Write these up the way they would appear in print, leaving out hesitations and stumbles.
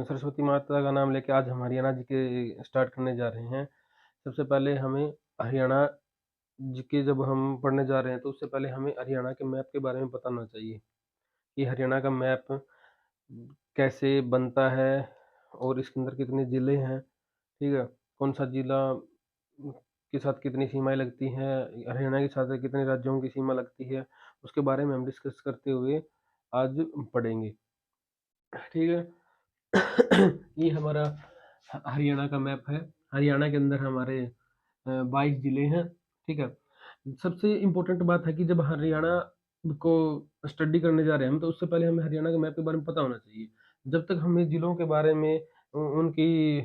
सरस्वती माता का नाम लेके आज हम हरियाणा जी के स्टार्ट करने जा रहे हैं। सबसे पहले हमें हरियाणा जी के जब हम पढ़ने जा रहे हैं तो उससे पहले हमें हरियाणा के मैप के बारे में पता होना चाहिए कि हरियाणा का मैप कैसे बनता है और इसके अंदर कितने ज़िले हैं, ठीक है? कौन सा ज़िला के साथ कितनी सीमाएँ लगती हैं, हरियाणा के साथ कितने राज्यों की सीमा लगती है, उसके बारे में हम डिस्कस करते हुए आज पढ़ेंगे, ठीक है? ये हमारा हरियाणा का मैप है। हरियाणा के अंदर हमारे 22 जिले हैं, ठीक है। सबसे इम्पोर्टेंट बात है कि जब हरियाणा को स्टडी करने जा रहे हैं हम, तो उससे पहले हमें हरियाणा के मैप के बारे में पता होना चाहिए। जब तक हमें जिलों के बारे में उनकी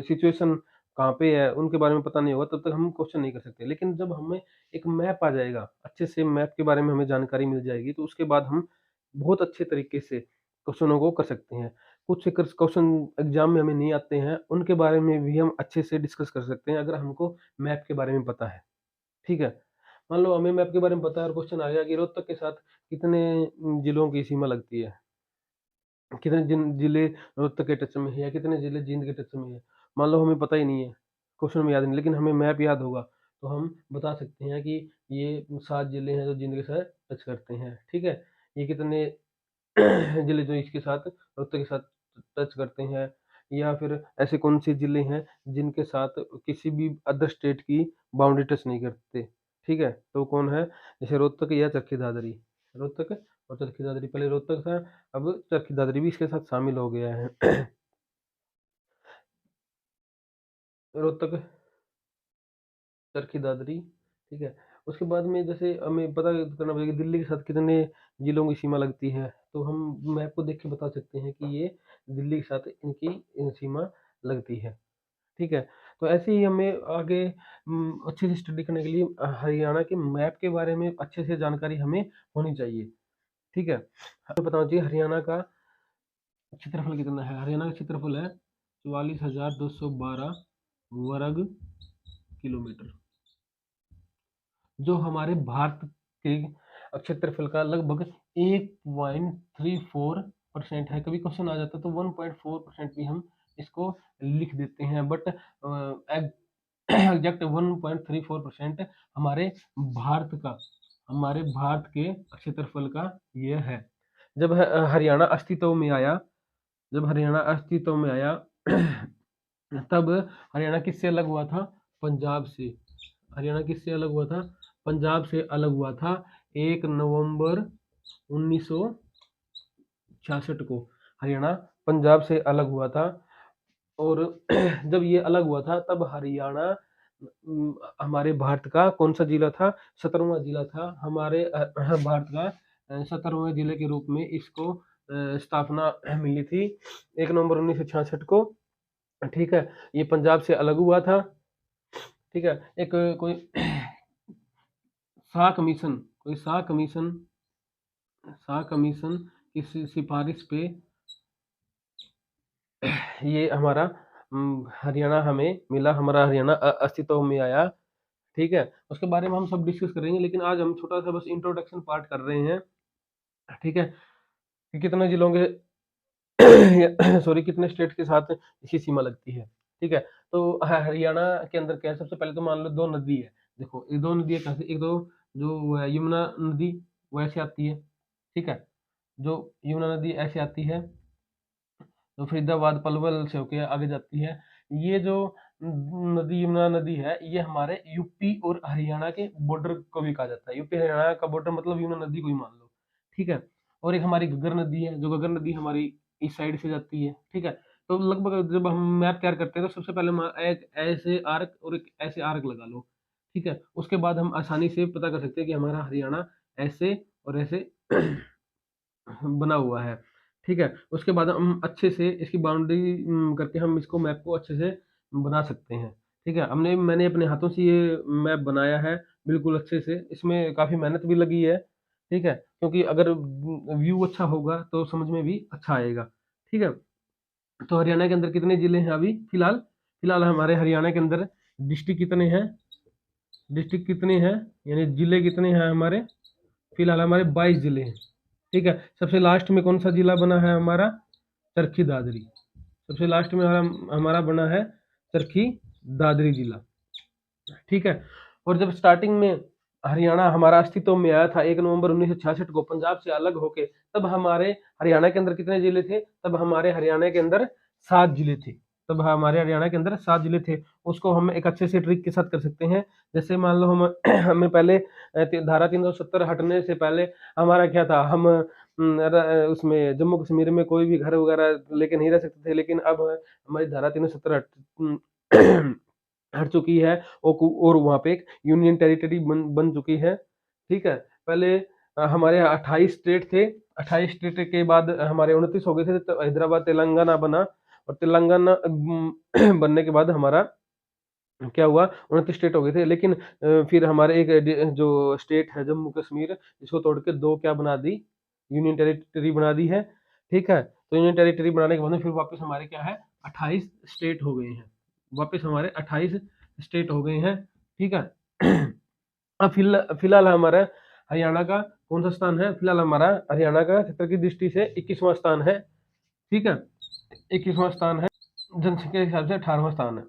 सिचुएशन कहाँ पे है उनके बारे में पता नहीं होगा, तब तक हम क्वेश्चन नहीं कर सकते। लेकिन जब हमें एक मैप आ जाएगा, अच्छे से मैप के बारे में हमें जानकारी मिल जाएगी, तो उसके बाद हम बहुत अच्छे तरीके से क्वेश्चनों को कर सकते हैं। कुछ क्वेश्चन एग्जाम में हमें नहीं आते हैं, उनके बारे में भी हम अच्छे से डिस्कस कर सकते हैं अगर हमको मैप के बारे में पता है, ठीक है? मान लो हमें मैप के बारे में पता है और क्वेश्चन आ गया कि रोहतक के साथ कितने जिलों की सीमा लगती है, कितने जिले रोहतक के टच में है या कितने जिले जींद के टच में है। मान लो हमें पता ही नहीं है, क्वेश्चन में याद नहीं, लेकिन हमें मैप याद होगा तो हम बता सकते हैं कि ये 7 जिले हैं जो जींद के साथ टच करते हैं, ठीक है? ये कितने जिले जो इसके साथ रोहतक के साथ टच करते हैं, या फिर ऐसे कौन से जिले हैं जिनके साथ किसी भी अदर स्टेट की बाउंड्री टच नहीं करते, ठीक है? तो कौन है? जैसे रोहतक या चरखी दादरी। रोहतक और चरखी दादरी, पहले रोहतक था, अब चरखी दादरी भी इसके साथ शामिल हो गया है। रोहतक, चरखी दादरी, ठीक है? उसके बाद में जैसे हमें पता करना पड़ेगा दिल्ली के साथ कितने जिलों की सीमा लगती है, तो हम मैप को देख के बता सकते हैं कि ये दिल्ली के साथ इनकी सीमा लगती है, ठीक है? तो ऐसे ही हमें आगे अच्छे से स्टडी करने के लिए हरियाणा के मैप के बारे में अच्छे से जानकारी हमें होनी चाहिए, ठीक है? हमें पता होना चाहिए हरियाणा का क्षेत्रफल कितना है। हरियाणा का क्षेत्रफल है 44,212 वर्ग किलोमीटर, जो हमारे भारत के क्षेत्रफल का लगभग 1.34% है। कभी क्वेश्चन आ जाता है तो 1.4% भी हम इसको लिख देते हैं, बट एग्जैक्ट 1.34% हमारे भारत के क्षेत्रफल का ये है। जब हरियाणा अस्तित्व में आया, जब हरियाणा अस्तित्व में आया तब हरियाणा किससे अलग हुआ था? पंजाब से। हरियाणा किससे अलग हुआ था? पंजाब से अलग हुआ था 1 नवंबर 1966 को हरियाणा पंजाब से अलग हुआ था। और जब ये अलग हुआ था तब हरियाणा हमारे भारत का कौन सा जिला था? 17वां जिला था हमारे भारत का। 17वें जिले के रूप में इसको स्थापना मिली थी 1 नवंबर 1966 को, ठीक है? ये पंजाब से अलग हुआ था, ठीक है? एक कोई शाह कमीशन, कोई शाह कमीशन की सिफारिश पे ये हमारा हरियाणा हमें मिला, हमारा हरियाणा अस्तित्व में आया, ठीक है? उसके बारे में हम सब डिस्कस करेंगे, लेकिन आज हम छोटा सा बस इंट्रोडक्शन पार्ट कर रहे हैं, ठीक है? कि कितने जिलों के सॉरी कितने स्टेट के साथ इसकी सीमा लगती है, ठीक है? तो हरियाणा के अंदर क्या है, सबसे पहले तो मान लो 2 नदी है। देखो ये 2 नदी है कहाँ से? एक तो जो वो है यमुना नदी, वो ऐसे आती है, ठीक है? जो यमुना नदी ऐसे आती है, तो फरीदाबाद पलवल से होके आगे जाती है। ये जो नदी यमुना नदी है, ये हमारे यूपी और हरियाणा के बॉर्डर को भी कहा जाता है। यूपी हरियाणा का बॉर्डर मतलब यमुना नदी को ही मान लो, ठीक है? और एक हमारी घग्गर नदी है, जो घग्गर नदी हमारी इस साइड से जाती है, ठीक है? तो लगभग जब हम मैप तैयार करते हैं तो सबसे पहले एक ऐसे आर्क और एक ऐसे आर्क लगा लो, ठीक है? उसके बाद हम आसानी से पता कर सकते हैं कि हमारा हरियाणा ऐसे और ऐसे बना हुआ है, ठीक है? उसके बाद हम अच्छे से इसकी बाउंड्री करके हम इसको मैप को अच्छे से बना सकते हैं, ठीक है? मैंने अपने हाथों से ये मैप बनाया है बिल्कुल अच्छे से, इसमें काफ़ी मेहनत भी लगी है, ठीक है? क्योंकि अगर व्यू अच्छा होगा तो समझ में भी अच्छा आएगा, ठीक है? तो हरियाणा के अंदर कितने ज़िले हैं अभी फिलहाल? फिलहाल हमारे हरियाणा के अंदर डिस्ट्रिक्ट कितने हैं? डिस्ट्रिक्ट कितने हैं? यानी ज़िले कितने हैं हमारे? फिलहाल हमारे 22 जिले हैं। ठीक है, सबसे लास्ट में कौन सा जिला बना है हमारा? चरखी दादरी। सबसे लास्ट में हमारा बना है चरखी दादरी जिला। ठीक है, और जब स्टार्टिंग में हरियाणा हमारा अस्तित्व में आया था 1 नवंबर 1966 को पंजाब से अलग होके, तब हमारे हरियाणा के अंदर कितने जिले थे? तब हमारे हरियाणा के अंदर 7 जिले थे। तब हमारे हरियाणा के अंदर 7 जिले थे। उसको हम एक अच्छे से ट्रिक के साथ कर सकते हैं। जैसे मान लो हम हमें पहले धारा 370 हटने से पहले हमारा क्या था, हम उसमें जम्मू कश्मीर में कोई भी घर वगैरह लेके नहीं रह सकते थे, लेकिन अब हमारी धारा 370 हट चुकी है और वहाँ पे एक यूनियन टेरिटरी बन चुकी है। ठीक है, पहले हमारे 28 स्टेट थे। 28 स्टेट के बाद हमारे 29 हो गए थे, तो हैदराबाद तेलंगाना बना, और तेलंगाना बनने के बाद हमारा क्या हुआ, 29 स्टेट हो गए थे। लेकिन फिर हमारे एक जो स्टेट है जम्मू कश्मीर, इसको तोड़ के 2 क्या बना दी, यूनियन टेरिटरी बना दी है। ठीक है, तो यूनियन टेरिटरी बनाने के बाद फिर वापस हमारे क्या है, 28 स्टेट हो गए हैं। वापस हमारे 28 स्टेट हो गए हैं। ठीक है, अब फिलहाल हमारा हरियाणा का कौन सा स्थान है? फिलहाल हमारा हरियाणा का क्षेत्र की दृष्टि से 21वां स्थान है। ठीक है, 21वां स्थान है, जनसंख्या के हिसाब से 18वां स्थान है।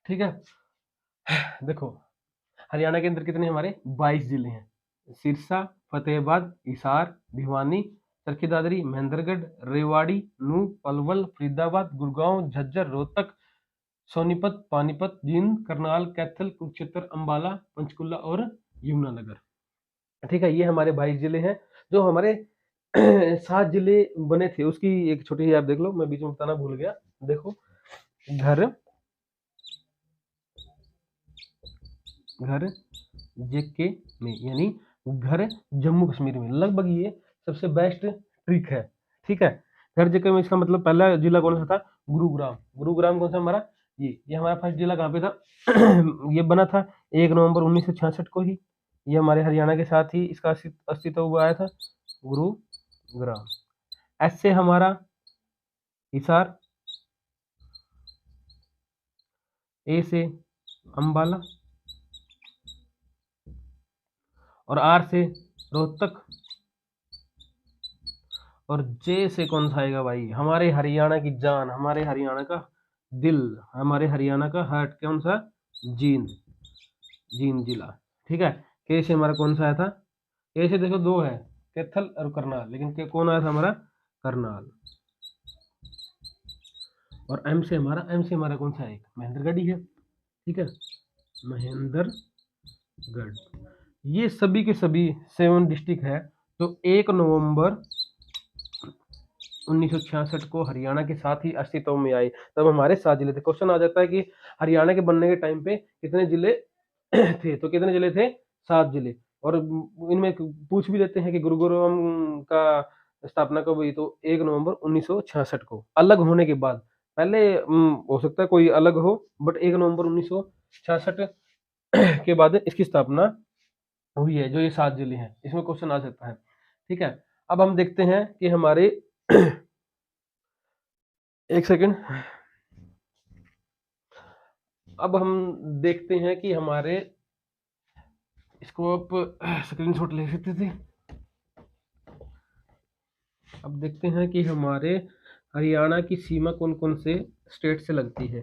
ठीक है, देखो हरियाणा के अंदर कितने हमारे 22 जिले हैं। सिरसा, फतेहाबाद, हिसार, भिवानी, चरखी दादरी, महेंद्रगढ़, रेवाड़ी, नूंह, पलवल, फरीदाबाद, गुड़गांव, झज्जर, रोहतक, सोनीपत, पानीपत, जींद, करनाल, कैथल, कुरुक्षेत्र, अंबाला, पंचकुला और यमुनानगर। ठीक है, ये हमारे 22 जिले हैं। जो हमारे 7 जिले बने थे उसकी एक छोटी सी आप देख लो, मैं बीच में बताना भूल गया। देखो, घर जेके में, यानी घर जम्मू कश्मीर में, लगभग ये सबसे बेस्ट ट्रिक है। ठीक है, घर जेके में इसका मतलब पहला जिला कौन सा था? गुरुग्राम। गुरुग्राम कौन सा हमारा? ये हमारा फर्स्ट जिला कहाँ पे था? ये बना था 1 नवंबर 1966 को ही। ये हमारे हरियाणा के साथ ही इसका अस्तित्व हुआ आया था, गुरुग्राम। एस से हमारा हिसार, ए से अंबाला, और आर से रोहतक, और जे से कौन सा आएगा भाई? हमारे हरियाणा की जान, हमारे हरियाणा का दिल, हमारे हरियाणा का हार्ट कौन सा? जींद, जींद जिला। ठीक है, के से हमारा कौन सा आया था? के से देखो 2 है, कैथल और करनाल, लेकिन के कौन आया था हमारा? करनाल। और एम से हमारा कौन सा है? महेंद्रगढ़ ही है। ठीक है, महेंद्रगढ़। ये सभी के सभी 7 डिस्ट्रिक्ट है जो 1 नवंबर 1966 को हरियाणा के साथ ही अस्तित्व में आए। तब हमारे 7 जिले थे। क्वेश्चन आ जाता है कि हरियाणा के बनने के टाइम पे कितने जिले थे? तो कितने जिले थे? 7 जिले। और इनमें पूछ भी लेते हैं कि गुरुग्राम का स्थापना कब हुई? तो 1 नवंबर 1966 को, अलग होने के बाद। पहले हो सकता है कोई अलग हो, बट 1 नवंबर 1966 के बाद इसकी स्थापना हुई है। जो ये 7 जिले हैं, इसमें क्वेश्चन आ सकता है। ठीक है, अब हम देखते हैं कि हमारे एक सेकंड, अब हम देखते हैं कि हमारे, इसको आप स्क्रीनशॉट ले सकते थे। अब देखते हैं कि हमारे हरियाणा की सीमा कौन कौन से स्टेट से लगती है।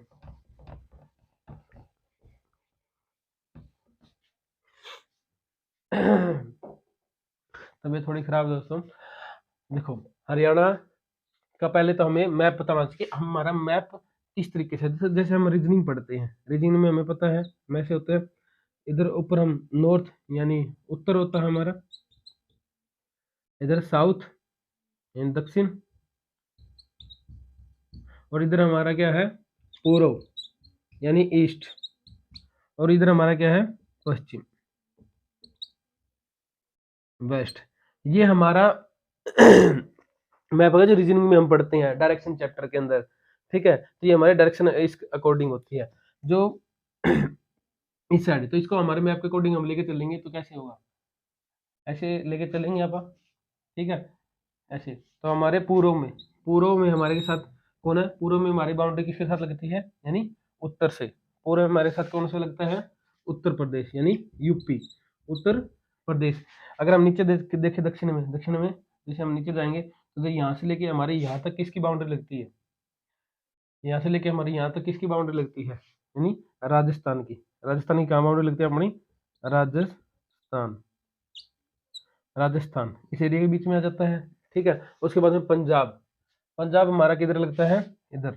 तबीयत थोड़ी खराब है दोस्तों। देखो, हरियाणा का पहले तो हमें मैप पता होना चाहिए। हमारा मैप इस तरीके से, जैसे हम रीजनिंग पढ़ते हैं, रीजनिंग में हमें पता है मैप से होता है, इधर ऊपर हम नॉर्थ यानी उत्तर होता है हमारा, इधर साउथ यानी दक्षिण, और इधर हमारा क्या है? पूर्व यानी ईस्ट, और इधर हमारा क्या है? पश्चिम, वेस्ट। ये हमारा मैप है जो रीजनिंग में हम पढ़ते हैं डायरेक्शन चैप्टर के अंदर। ठीक है, तो ये हमारे डायरेक्शन इस अकॉर्डिंग होती है। जो इस साइड, तो इसको हमारे मैप के अकॉर्डिंग हम लेके चलेंगे, तो कैसे होगा? ऐसे लेके चलेंगे आप। ठीक है, ऐसे। तो हमारे पूर्व में हमारे के साथ कौन है? पूर्व में हमारी बाउंड्री किसके साथ लगती है? यानी उत्तर से। पूर्व में हमारे साथ कौन सा लगता है? उत्तर प्रदेश यानी यूपी, उत्तर प्रदेश। अगर हम नीचे देखें दक्षिण में जैसे हम नीचे जाएंगे तो यहाँ से लेके हमारे यहाँ तक किसकी बाउंड्री लगती है, यहाँ से लेके हमारी यहाँ तक किसकी बाउंड्री लगती है, यानी राजस्थान की। राजस्थान की कहाँ बाउंड्री लगती है अपनी, राजस्थान इस एरिया के बीच में आ जाता है। ठीक है, उसके बाद में पंजाब हमारा किधर लगता है, इधर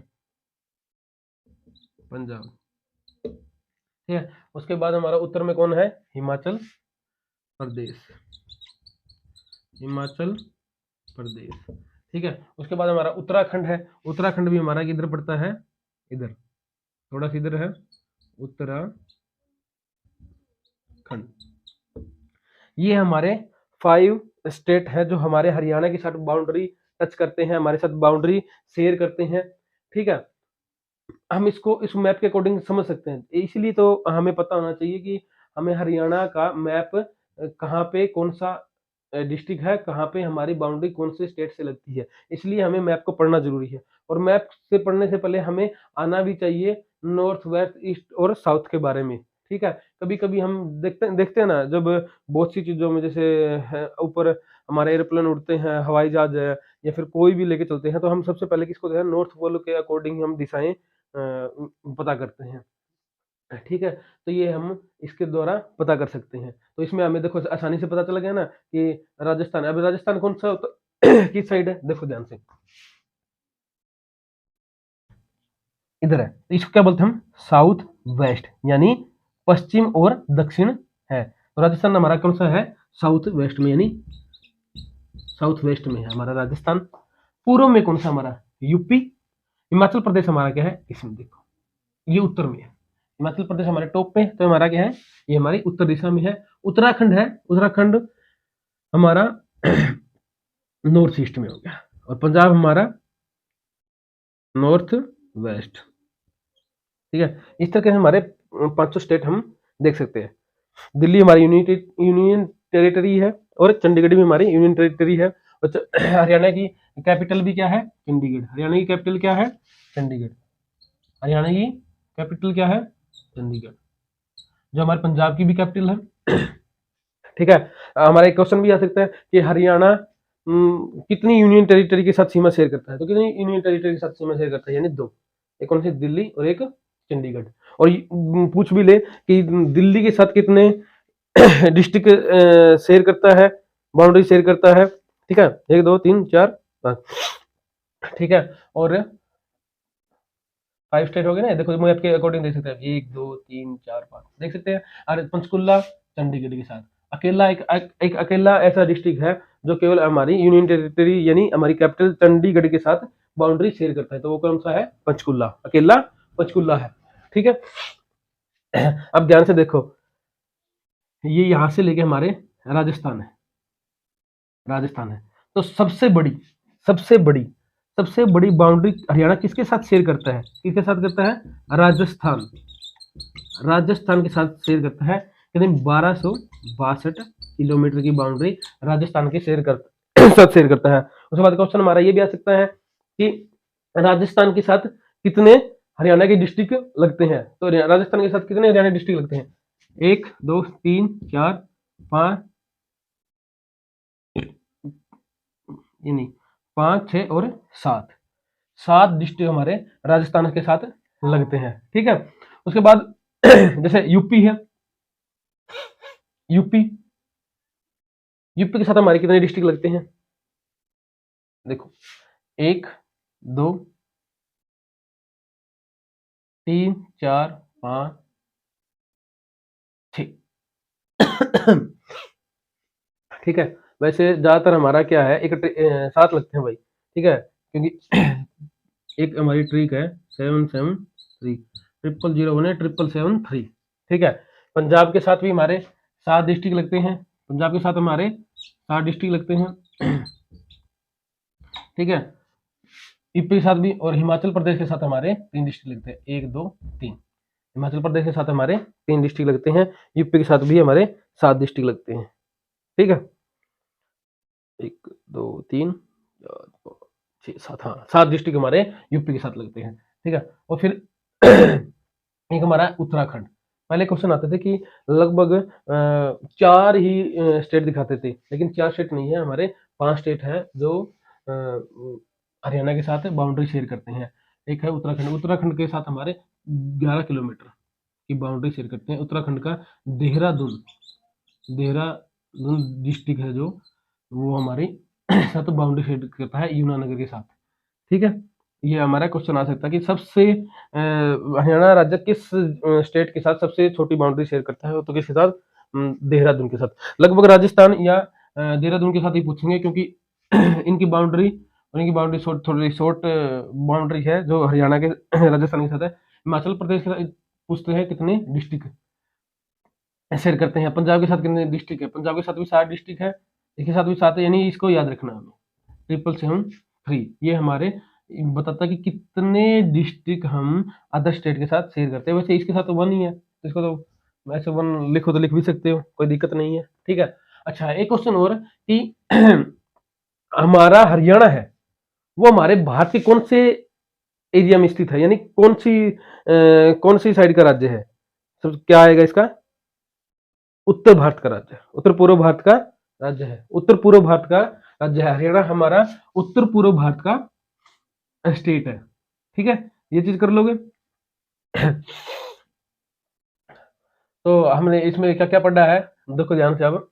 पंजाब। ठीक है, उसके बाद हमारा उत्तर में कौन है, हिमाचल प्रदेश। ठीक है, उसके बाद हमारा उत्तराखंड है। उत्तराखंड भी हमारा किधर पड़ता है, इधर थोड़ा सा इधर है उत्तराखंड। ये हमारे 5 स्टेट है जो हमारे हरियाणा के साथ बाउंड्री टच करते हैं, हमारे साथ बाउंड्री शेयर करते हैं। ठीक है, हम इसको इस मैप के अकॉर्डिंग समझ सकते हैं, इसलिए तो हमें पता होना चाहिए कि हमें हरियाणा का मैप कहाँ पे कौन सा डिस्ट्रिक्ट है, कहाँ पे हमारी बाउंड्री कौन से स्टेट से लगती है, इसलिए हमें मैप को पढ़ना जरूरी है। और मैप से पढ़ने से पहले हमें आना भी चाहिए नॉर्थ वेस्ट ईस्ट और साउथ के बारे में। ठीक है, कभी कभी हम देखते हैं ना, जब बहुत सी चीजों में जैसे ऊपर हमारे एरोप्लेन उड़ते हैं, हवाई जहाज है, या फिर कोई भी लेके चलते हैं, तो हम सबसे पहले किसको देखते हैं, नॉर्थ पोल के अकॉर्डिंग हम दिशाएं पता करते हैं। ठीक है, तो ये हम इसके द्वारा पता कर सकते हैं। तो इसमें हमें देखो आसानी से पता चला गया ना कि राजस्थान, अब राजस्थान कौन सा किस साइड है, देखो ध्यान से, इधर है, तो इसको क्या बोलते हैं हम, साउथ वेस्ट, यानी पश्चिम और दक्षिण है। तो राजस्थान हमारा कौन सा है, साउथ वेस्ट में, यानी साउथ वेस्ट में है हमारा राजस्थान। पूर्व में कौन सा हमारा, यूपी। हिमाचल प्रदेश हमारा क्या है, इसमें देखो ये उत्तर में है, हिमाचल प्रदेश हमारे टॉप पे, तो हमारा क्या है, ये हमारी उत्तर दिशा में है। उत्तराखंड है, उत्तराखंड हमारा नॉर्थ ईस्ट में हो गया, और पंजाब हमारा नॉर्थ वेस्ट। ठीक है, इस तरह के हमारे 500 स्टेट हम देख सकते हैं। दिल्ली हमारी यूनियन टेरिटरी है, और चंडीगढ़ भी हमारी यूनियन टेरिटरी है। और हरियाणा की कैपिटल भी क्या है, चंडीगढ़। हरियाणा की कैपिटल क्या है, चंडीगढ़। हरियाणा की कैपिटल क्या है, चंडीगढ़, जो हमारे पंजाब की भी कैपिटल है। ठीक है, हमारा एक क्वेश्चन भी आ सकता है कि हरियाणा कितनी यूनियन टेरिटरी के साथ सीमा शेयर करता है, तो कितनी यूनियन टेरिटरी के साथ सीमा शेयर करता है, यानी 2, एक कौन सी, दिल्ली और एक चंडीगढ़। और पूछ भी ले कि दिल्ली के साथ कितने डिस्ट्रिक्ट शेयर करता है, बाउंड्री शेयर करता है। ठीक है, 1 2 3 4 5। ठीक है, और 5 स्टेट हो गए ना, देखो मैप के अकॉर्डिंग देख सकते हैं, 1 2 3 4 5 देख सकते हैं। और पंचकुला चंडीगढ़ के साथ अकेला एक अकेला ऐसा डिस्ट्रिक्ट है जो केवल हमारी यूनियन टेरिटरी यानी हमारी कैपिटल चंडीगढ़ के साथ बाउंड्री शेयर करता है, तो वो कौन सा है, पंचकुला, अकेला पंचकुला है। ठीक है, अब ध्यान से देखो, ये यहां से लेके हमारे राजस्थान है, तो सबसे बड़ी बाउंड्री हरियाणा किसके साथ शेयर करता है, राजस्थान के साथ शेयर करता है। यानी 1262 किलोमीटर की बाउंड्री राजस्थान के साथ शेयर करता है। उसके बाद क्वेश्चन हमारा ये भी आ सकता है कि राजस्थान के साथ कितने हरियाणा के डिस्ट्रिक्ट लगते हैं, तो राजस्थान के साथ कितने हरियाणा डिस्ट्रिक्ट लगते हैं, 1 2 3 4 5, नहीं 5 6 और 7 डिस्ट्रिक्ट हमारे राजस्थान के साथ लगते हैं। ठीक है, उसके बाद जैसे यूपी है, यूपी के साथ हमारे कितने डिस्ट्रिक्ट लगते हैं, देखो 1 2 3 4 5 6। ठीक है, वैसे ज्यादातर हमारा क्या है, 7 लगते हैं भाई। ठीक है, क्योंकि एक हमारी ट्रिक है 773 001 773। ठीक है, पंजाब के साथ भी हमारे 7 डिस्ट्रिक्ट लगते हैं, पंजाब के साथ हमारे 7 डिस्ट्रिक्ट लगते हैं। ठीक है, यूपी के साथ भी, और हिमाचल प्रदेश के साथ हमारे 3 डिस्ट्रिक्ट लगते हैं, 1 2 3। हिमाचल प्रदेश के साथ हमारे 3 डिस्ट्रिक्ट लगते हैं, यूपी के साथ भी हमारे 7 डिस्ट्रिक्ट लगते हैं। ठीक है, 1 2 3 4 5 6 7, हाँ 7 डिस्ट्रिक्ट हमारे यूपी के साथ लगते हैं। ठीक है, और फिर एक हमारा उत्तराखंड, पहले क्वेश्चन आते थे कि लगभग 4 ही स्टेट दिखाते थे, लेकिन 4 स्टेट नहीं है हमारे, 5 स्टेट हैं जो हरियाणा के साथ बाउंड्री शेयर करते हैं। एक है उत्तराखंड, उत्तराखंड के साथ हमारे 11 किलोमीटर की बाउंड्री शेयर करते हैं। उत्तराखंड का देहरादून, देहरादून डिस्ट्रिक्ट है जो, वो हमारी साथ बाउंड्री शेयर करता है यमुनानगर के साथ। ठीक है, ये हमारा क्वेश्चन आ सकता है कि सबसे हरियाणा राज्य किस स्टेट के साथ सबसे छोटी बाउंड्री शेयर करता है, तो किसके साथ? देहरादून के साथ। लगभग राजस्थान या देहरादून के साथ ही पूछेंगे, क्योंकि इनकी बाउंड्री थोड़ी शॉर्ट बाउंड्री है जो हरियाणा के राजस्थान के साथ है। हिमाचल प्रदेश के साथ पूछते हैं कितने डिस्ट्रिक्ट शेयर करते हैं। पंजाब के साथ कितने डिस्ट्रिक्ट है? पंजाब के साथ भी 7 डिस्ट्रिक्ट है, इसके साथ भी 7 है, यानी इसको याद रखना हमें, 777 ये हमारे बताता है कि कितने डिस्ट्रिक्ट हम अदर स्टेट के साथ शेयर करते हैं। वैसे इसके साथ तो 1 ही है, तो इसको तो वैसे 1 लिखो तो लिख भी सकते हो, कोई दिक्कत नहीं है। ठीक है, अच्छा एक क्वेश्चन और कि हमारा हरियाणा है वो हमारे भारत के कौन से एरिया में स्थित है, यानी कौन सी साइड का राज्य है? सब क्या आएगा इसका? उत्तर भारत का राज्य है, उत्तर पूर्व भारत का राज्य है, उत्तर पूर्व भारत का राज्य है हरियाणा, हमारा उत्तर पूर्व भारत का स्टेट है। ठीक है, ये चीज कर लोगे। तो हमने इसमें क्या क्या पढ़ा है, देखो ध्यान से। अब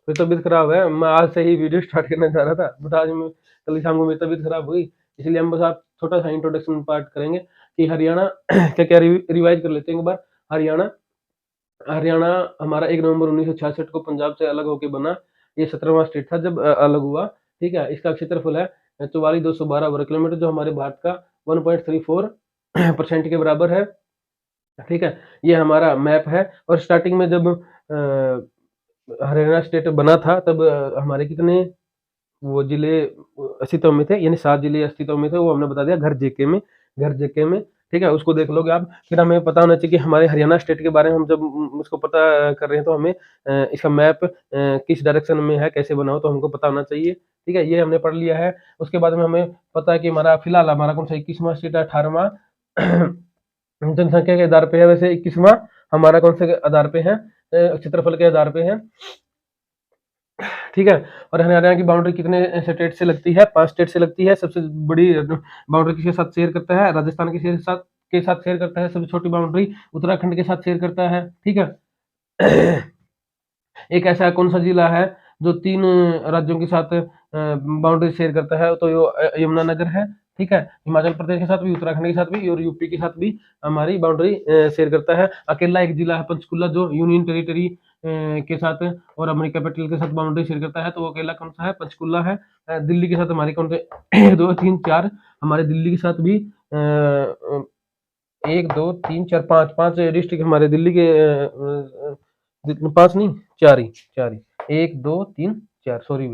तो तबीयत खराब है, मैं आज से ही वीडियो स्टार्ट करना चाह रहा था, बट आज कल शाम को मेरी तबीयत खराब हुई, इसलिए हम बस आप छोटा सा इंट्रोडक्शन पार्ट करेंगे कि हरियाणा क्या क्या रिवाइज कर लेते हैं एक बार। हरियाणा हरियाणा हमारा 1 नवंबर 1966 को पंजाब से अलग होकर बना। ये 17वां स्टेट था जब अलग हुआ। ठीक है, इसका क्षेत्रफल है 44,212 वर्ग किलोमीटर, जो हमारे भारत का 1.34% के बराबर है। ठीक है, ये हमारा मैप है। और स्टार्टिंग में जब हरियाणा स्टेट बना था तब हमारे कितने वो जिले अस्तित्व में थे, यानी 7 जिले अस्तित्व में थे, वो हमने बता दिया घर जेके में। ठीक है, उसको देख लोगे आप। फिर हमें पता होना चाहिए कि हमारे हरियाणा स्टेट के बारे में हम जब उसको पता कर रहे हैं तो हमें इसका मैप किस डायरेक्शन में है, कैसे बना हो, तो हमको पता होना चाहिए। ठीक है, ये हमने पढ़ लिया है। उसके बाद में हमें पता है कि हमारा फिलहाल हमारा कौन सा 21वां स्टेट है, 18वां जनसंख्या के आधार पे है। वैसे 21वां हमारा कौन से आधार पे है? क्षेत्रफल के आधार पे है। ठीक है, और हरियाणा की बाउंड्री कितने स्टेट से लगती है? 5 स्टेट से लगती है। सबसे बड़ी बाउंड्री किसके साथ शेयर करता है? राजस्थान के साथ शेयर करता है। सबसे छोटी बाउंड्री उत्तराखंड के साथ शेयर करता है। ठीक है, एक ऐसा कौन सा जिला है जो 3 राज्यों के साथ बाउंड्री शेयर करता है? तो यमुनानगर है। ठीक है, हिमाचल प्रदेश के साथ भी, उत्तराखंड के साथ भी और यूपी के साथ भी हमारी बाउंड्री शेयर करता है। अकेला एक जिला है पंचकुला जो यूनियन टेरिटरी के साथ और अपनी कैपिटल के साथ बाउंड्री शेयर करता है, तो वो अकेला कौन सा है? पंचकुला है। दिल्ली के साथ हमारी कौन से 1 2 3 4 हमारे दिल्ली के साथ भी 1 2 3 4 5 डिस्ट्रिक्ट हमारे दिल्ली के 5 नहीं 4 ही 1 2 3 4 सॉरी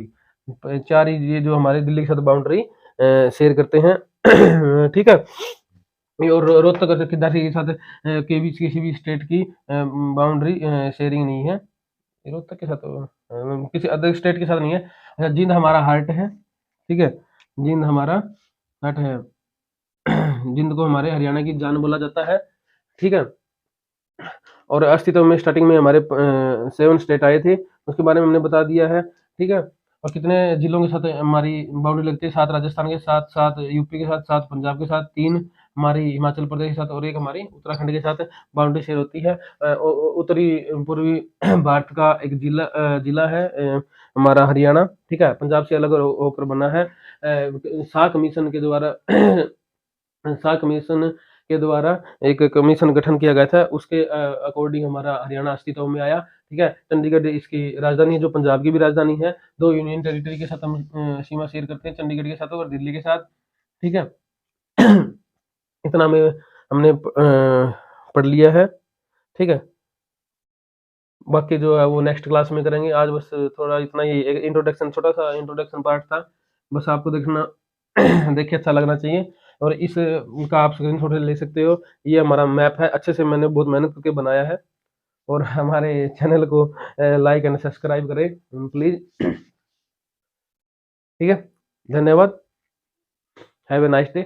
भाई 4 ही ये जो हमारे दिल्ली के साथ बाउंड्री शेयर करते हैं। ठीक है, और रोहतक और किदारी के साथ के बीच किसी भी स्टेट की बाउंड्री शेयरिंग नहीं है। रोहतक के साथ किसी अदर स्टेट के साथ नहीं है। अच्छा, जींद हमारा हार्ट है। ठीक है, जींद हमारा हार्ट है। जिंद को हमारे हरियाणा की जान बोला जाता है। ठीक है, और अस्तित्व में स्टार्टिंग में हमारे 7 स्टेट आए थे, उसके बारे में हमने बता दिया है। ठीक है, और कितने जिलों के साथ हमारी बाउंड्री लगती है? 7 राजस्थान के साथ, 7 यूपी के साथ, 7 पंजाब के साथ, 3 हमारी हिमाचल प्रदेश के साथ और 1 हमारी उत्तराखंड के साथ बाउंड्री शेयर होती है। उत्तरी पूर्वी भारत का एक जिला है हमारा हरियाणा। ठीक है, पंजाब से अलग होकर बना है। शाह कमीशन के द्वारा शाह कमीशन के द्वारा एक कमीशन गठन किया गया था, उसके अकॉर्डिंग हमारा हरियाणा अस्तित्व में आया। ठीक है, चंडीगढ़ इसकी राजधानी है, जो पंजाब की भी राजधानी है। 2 यूनियन टेरिटरी के साथ हम सीमा शेयर करते हैं, चंडीगढ़ के साथ और दिल्ली के साथ। ठीक है, इतना में हमने पढ़ लिया है। ठीक है, बाकी जो है वो नेक्स्ट क्लास में करेंगे। आज बस थोड़ा इतना ही एक इंट्रोडक्शन, छोटा सा इंट्रोडक्शन पार्ट था, बस आपको देखना देखिए अच्छा लगना चाहिए। और इस का आप स्क्रीनशॉट ले सकते हो। ये हमारा मैप है, अच्छे से मैंने बहुत मेहनत करके बनाया है। और हमारे चैनल को लाइक एंड सब्सक्राइब करें प्लीज। ठीक है, धन्यवाद, हैव ए नाइस डे।